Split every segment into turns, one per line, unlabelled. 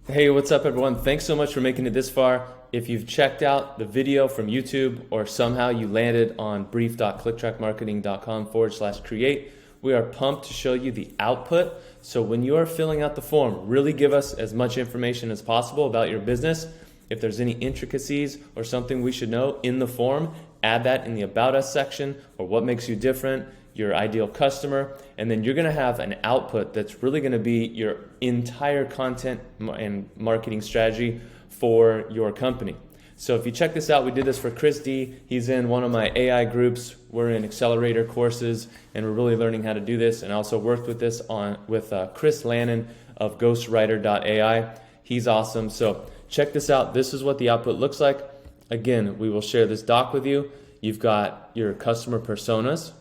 Hey, what's up, everyone? Thanks so much for making it this far. If you've checked out the video from YouTube or somehow you landed on brief.clicktrackmarketing.com/create, we are pumped to show you the output. So when you are filling out the form, really give us as much information as possible about your business. If there's any intricacies or something we should know in the form, add that in the About Us section, or what makes you different, your ideal customer, and then you're gonna have an output that's really gonna be your entire content and marketing strategy for your company. So if you check this out, we did this for Chris D. He's in one of my AI groups. We're in accelerator courses, and we're really learning how to do this. And I also worked with this with Chris Lannon of ghostwriter.ai. He's awesome. So check this out. This is what the output looks like. Again, we will share this doc with you. You've got your customer personas,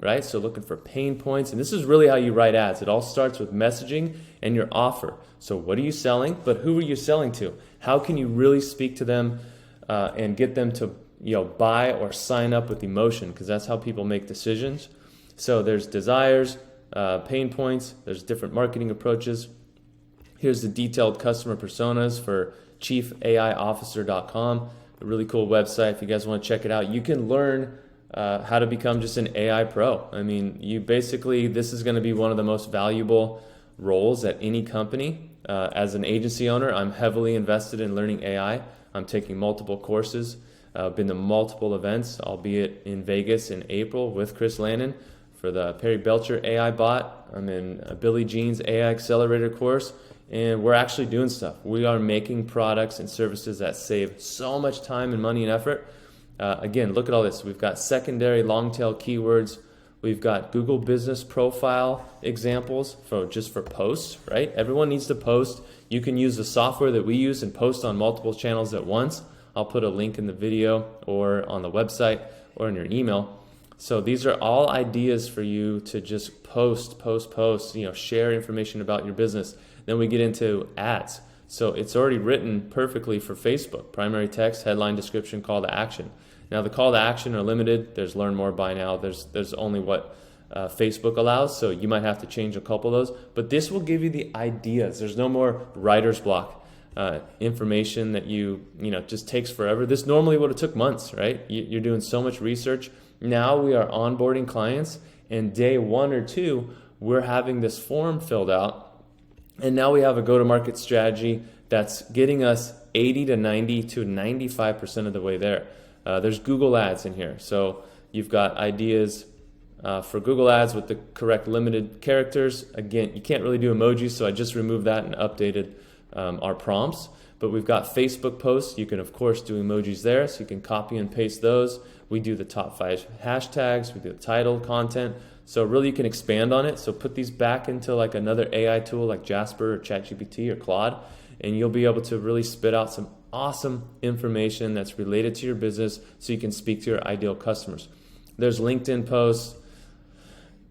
right? So looking for pain points, and this is really how you write ads. It all starts with messaging and your offer. So what are you selling, but who are you selling to? How can you really speak to them and get them to buy or sign up with emotion? Because that's how people make decisions. So there's desires, pain points, there's different marketing approaches. Here's the detailed customer personas for chiefaiofficer.com, a really cool website. If you guys want to check it out, you can learn how to become just an AI pro. I mean, this is going to be one of the most valuable roles at any company. As an agency owner, I'm heavily invested in learning AI. I'm taking multiple courses, been to multiple events, albeit in Vegas in April with Chris Lannon for the Perry Belcher AI bot. I'm in Billy Jean's AI accelerator course, and we're actually doing stuff. We are making products and services that save so much time and money and effort. Again, look at all this. We've got secondary long tail keywords. We've got Google Business Profile examples just for posts, right? Everyone needs to post. You can use the software that we use and post on multiple channels at once. I'll put a link in the video or on the website or in your email. So these are all ideas for you to just post, share information about your business. Then we get into ads. So it's already written perfectly for Facebook. Primary text, headline, description, call to action. Now the call to action are limited. There's learn more, buy now. There's only what Facebook allows, so you might have to change a couple of those. But this will give you the ideas. There's no more writer's block. Information that just takes forever. This normally would have took months, right? You're doing so much research. Now we are onboarding clients, and day 1 or 2, we're having this form filled out, and now we have a go-to-market strategy that's getting us 80 to 90 to 95% of the way there. There's Google Ads in here. So you've got ideas for Google Ads with the correct limited characters. Again, you can't really do emojis, so I just removed that and updated our prompts. But we've got Facebook posts. You can, of course, do emojis there, so you can copy and paste those. We do the top 5 hashtags. We do the title, content. So really you can expand on it. So put these back into like another AI tool like Jasper or ChatGPT or Claude, and you'll be able to really spit out some awesome information that's related to your business so you can speak to your ideal customers. There's LinkedIn posts.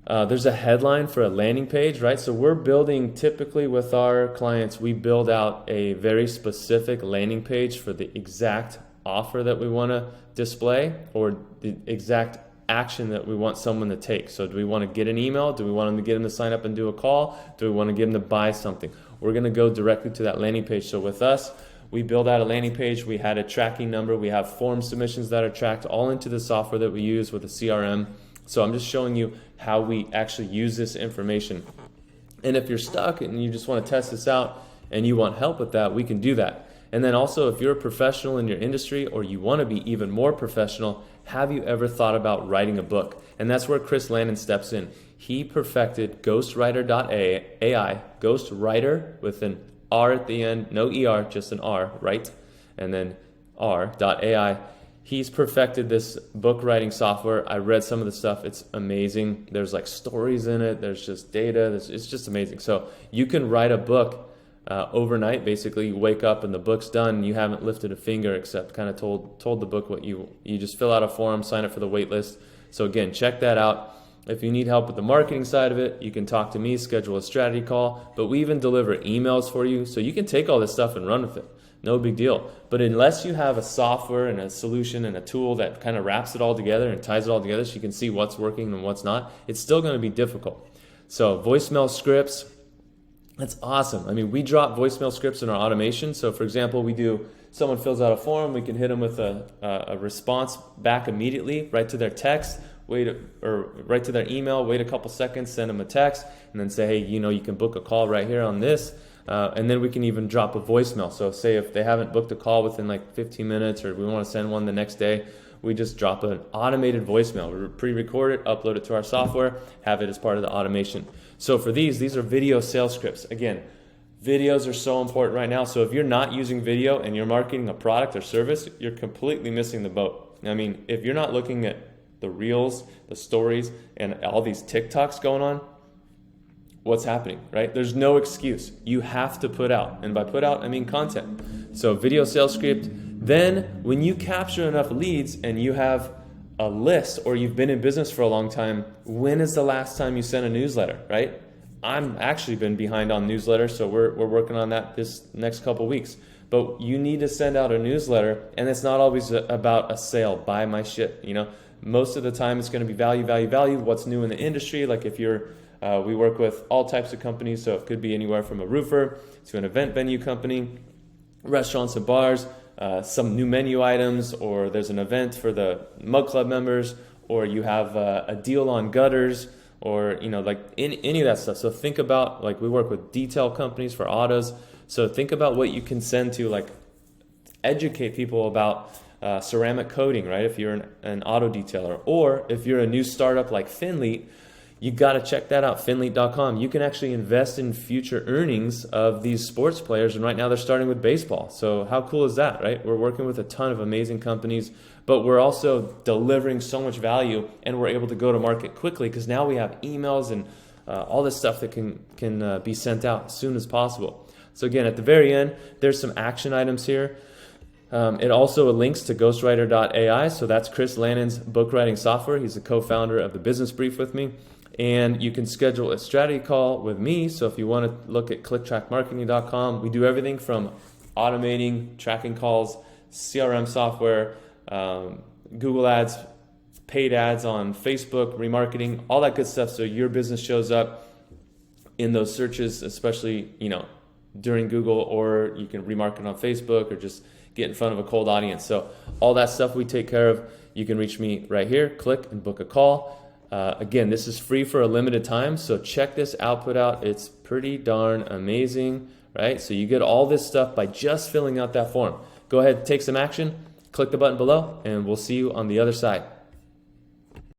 There's a headline for a landing page, right? So we're building, typically with our clients, we build out a very specific landing page for the exact offer that we want to display or the exact action that we want someone to take. So do we want to get an email? Do we want them to get them to sign up and do a call? Do we want to get them to buy something? We're going to go directly to that landing page. So with us, we build out a landing page. We had a tracking number. We have form submissions that are tracked all into the software that we use with a CRM. So I'm just showing you how we actually use this information. And if you're stuck and you just want to test this out and you want help with that, we can do that. And then also, if you're a professional in your industry or you want to be even more professional, have you ever thought about writing a book? And that's where Chris Lannon steps in. He perfected ghostwriter.ai, ghostwriter with an R at the end, no ER, just an R, right? And then R.ai. He's perfected this book writing software. I read some of the stuff. It's amazing. There's like stories in it. There's just data. It's just amazing. So you can write a book overnight. Basically, you wake up and the book's done. You haven't lifted a finger except kind of told the book what you just fill out a form, sign up for the wait list. So again, check that out. If you need help with the marketing side of it, you can talk to me, schedule a strategy call, but we even deliver emails for you. So you can take all this stuff and run with it. No big deal. But unless you have a software and a solution and a tool that kind of wraps it all together and ties it all together so you can see what's working and what's not, it's still going to be difficult. So voicemail scripts, That's awesome. I mean, we drop voicemail scripts in our automation. So for example, someone fills out a form, we can hit them with a response back immediately, right to their text, or right to their email, wait a couple seconds, send them a text, and then say, hey, you can book a call right here on this. And then we can even drop a voicemail. So say if they haven't booked a call within like 15 minutes, or we want to send one the next day, we just drop an automated voicemail. We pre-record it, upload it to our software, have it as part of the automation. So for these are video sales scripts. Again, videos are so important right now. So if you're not using video and you're marketing a product or service, you're completely missing the boat. I mean, if you're not looking at the reels, the stories, and all these TikToks going on, what's happening, right? There's no excuse. You have to put out. And by put out, I mean content. So video sales script. Then when you capture enough leads and you have a list, or you've been in business for a long time, when is the last time you sent a newsletter, right? I'm actually been behind on newsletters, so we're working on that this next couple weeks. But you need to send out a newsletter, and it's not always about a sale, buy my shit, Most of the time it's going to be value, what's new in the industry. Like if we work with all types of companies, so it could be anywhere from a roofer to an event venue company, restaurants and bars, some new menu items, or there's an event for the Mug Club members, or you have a deal on gutters, or like any of that stuff. So think about, like, we work with detail companies for autos, so think about what you can send to, like, educate people about ceramic coating, right? If you're an auto detailer, or if you're a new startup like Finley, you got to check that out, finley.com. You can actually invest in future earnings of these sports players, and right now they're starting with baseball. So how cool is that, right? We're working with a ton of amazing companies, but we're also delivering so much value, and we're able to go to market quickly because now we have emails and all this stuff that can be sent out as soon as possible. So again, at the very end, there's some action items here. It also links to ghostwriter.ai. So that's Chris Lannon's book writing software. He's the co-founder of the Business Brief with me. And you can schedule a strategy call with me. So if you want to look at clicktrackmarketing.com, we do everything from automating, tracking calls, CRM software, Google ads, paid ads on Facebook, remarketing, all that good stuff. So your business shows up in those searches, especially, during Google, or you can remarket on Facebook, or just get in front of a cold audience. So all that stuff we take care of. You can reach me right here, click and book a call. Again, this is free for a limited time, so check this output out. It's pretty darn amazing, right? So you get all this stuff by just filling out that form. Go ahead, take some action, click the button below, and we'll see you on the other side.